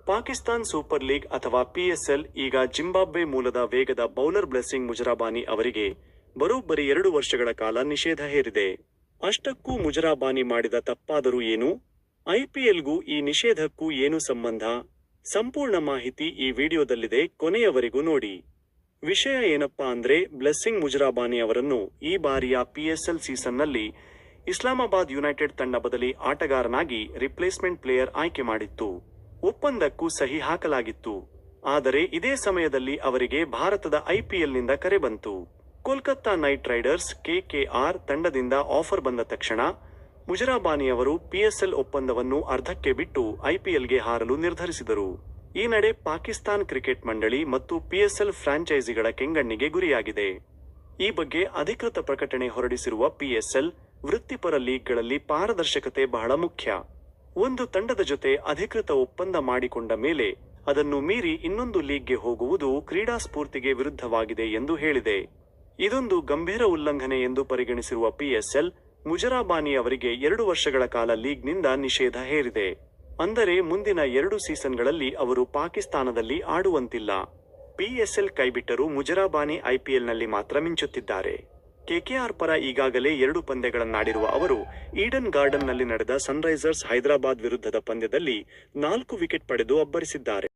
Pakistan super league ಅಥವಾ PSL ಈಗ Zimbabwe ಮೂಲದ ವೇಗದ ಬೌಲರ್ ಬ್ಲೆಸ್ಸಿಂಗ್ ಮುಜರಾಬಾನಿ ಅವರಿಗೆ ಬರೋಬ್ಬರಿ 2 ವರ್ಷಗಳ ಕಾಲ ನಿಷೇಧ ಹೇರಿದೆ. ಅಷ್ಟಕ್ಕೂ ಮುಜರಾಬಾನಿ ಮಾಡಿದ ತಪ್ಪಾದರೂ ಏನು? ಐಪಿಎಲ್ಗೂ ಈ ನಿಷೇಧಕ್ಕೂ ಏನು ಸಂಬಂಧ? ಸಂಪೂರ್ಣ ಮಾಹಿತಿ ಈ ವಿಡಿಯೋದಲ್ಲಿದೆ, ಕೊನೆಯವರೆಗೂ ನೋಡಿ. ವಿಷಯ ಏನಪ್ಪಾ ಅಂದ್ರೆ, ಬ್ಲೆಸ್ಸಿಂಗ್ ಮುಜರಾಬಾನಿ ಅವರನ್ನು ಈ ಬಾರಿಯ ಪಿಎಸ್ಎಲ್ ಸೀಸನ್ನಲ್ಲಿ ಇಸ್ಲಾಮಾಬಾದ್ ಯುನೈಟೆಡ್ ತಂಡ ಬದಲಿ ಆಟಗಾರನಾಗಿ ರಿಪ್ಲೇಸ್ಮೆಂಟ್ ಪ್ಲೇಯರ್ ಆಯ್ಕೆ ಮಾಡಿತ್ತು. ಒಪ್ಪಂದಕ್ಕೂ ಸಹಿ ಹಾಕಲಾಗಿತ್ತು. ಆದರೆ ಇದೇ ಸಮಯದಲ್ಲಿ ಅವರಿಗೆ ಭಾರತದ ಐಪಿಎಲ್ನಿಂದ ಕರೆ ಬಂತು. ಕೋಲ್ಕತ್ತಾ ನೈಟ್ ರೈಡರ್ಸ್ ಕೆಕೆಆರ್ ತಂಡದಿಂದ ಆಫರ್ ಬಂದ ತಕ್ಷಣ ಮುಜರಾಬಾನಿ ಅವರು ಪಿಎಸ್ಎಲ್ ಒಪ್ಪಂದವನ್ನು ಅರ್ಧಕ್ಕೆ ಬಿಟ್ಟು ಐಪಿಎಲ್ಗೆ ಹಾರಲು ನಿರ್ಧರಿಸಿದರು. ಈ ನಡೆ ಪಾಕಿಸ್ತಾನ್ ಕ್ರಿಕೆಟ್ ಮಂಡಳಿ ಮತ್ತು ಪಿಎಸ್ಎಲ್ ಫ್ರಾಂಚೈಸಿಗಳ ಕೆಂಗಣ್ಣಿಗೆ ಗುರಿಯಾಗಿದೆ. ಈ ಬಗ್ಗೆ ಅಧಿಕೃತ ಪ್ರಕಟಣೆ ಹೊರಡಿಸಿರುವ ಪಿಎಸ್ಎಲ್, ವೃತ್ತಿಪರ ಲೀಗ್ಗಳಲ್ಲಿ ಪಾರದರ್ಶಕತೆ ಬಹಳ ಮುಖ್ಯ. ಒಂದು ತಂಡದ ಜೊತೆ ಅಧಿಕೃತ ಒಪ್ಪಂದ ಮಾಡಿಕೊಂಡ ಮೇಲೆ ಅದನ್ನು ಮೀರಿ ಇನ್ನೊಂದು ಲೀಗ್ಗೆ ಹೋಗುವುದು ಕ್ರೀಡಾ ಸ್ಫೂರ್ತಿಗೆ ವಿರುದ್ಧವಾಗಿದೆ ಎಂದು ಹೇಳಿದೆ. ಇದೊಂದು ಗಂಭೀರ ಉಲ್ಲಂಘನೆ ಎಂದು ಪರಿಗಣಿಸಿರುವ ಪಿಎಸ್ಎಲ್, ಮುಜರಾಬಾನಿ ಅವರಿಗೆ 2 ವರ್ಷಗಳ ಕಾಲ ಲೀಗ್ನಿಂದ ನಿಷೇಧ ಹೇರಿದೆ. ಅಂದರೆ ಮುಂದಿನ 2 ಸೀಸನ್ಗಳಲ್ಲಿ ಅವರು ಪಾಕಿಸ್ತಾನದಲ್ಲಿ ಆಡುವಂತಿಲ್ಲ. ಪಿಎಸ್ಎಲ್ ಕೈಬಿಟ್ಟರೂ ಮುಜರಾಬಾನಿ ಐಪಿಎಲ್ನಲ್ಲಿ ಮಾತ್ರ ಮಿಂಚುತ್ತಿದ್ದಾರೆ. ಕೆಕೆಆರ್ ಪರ ಈಗಾಗಲೇ 2 ಪಂದ್ಯಗಳನ್ನಾಡಿರುವ ಅವರು ಈಡನ್ ಗಾರ್ಡನ್ನಲ್ಲಿ ನಡೆದ ಸನ್ರೈಸರ್ಸ್ ಹೈದರಾಬಾದ್ ವಿರುದ್ಧದ ಪಂದ್ಯದಲ್ಲಿ 4 ವಿಕೆಟ್ ಪಡೆದು ಅಬ್ಬರಿಸಿದ್ದಾರೆ.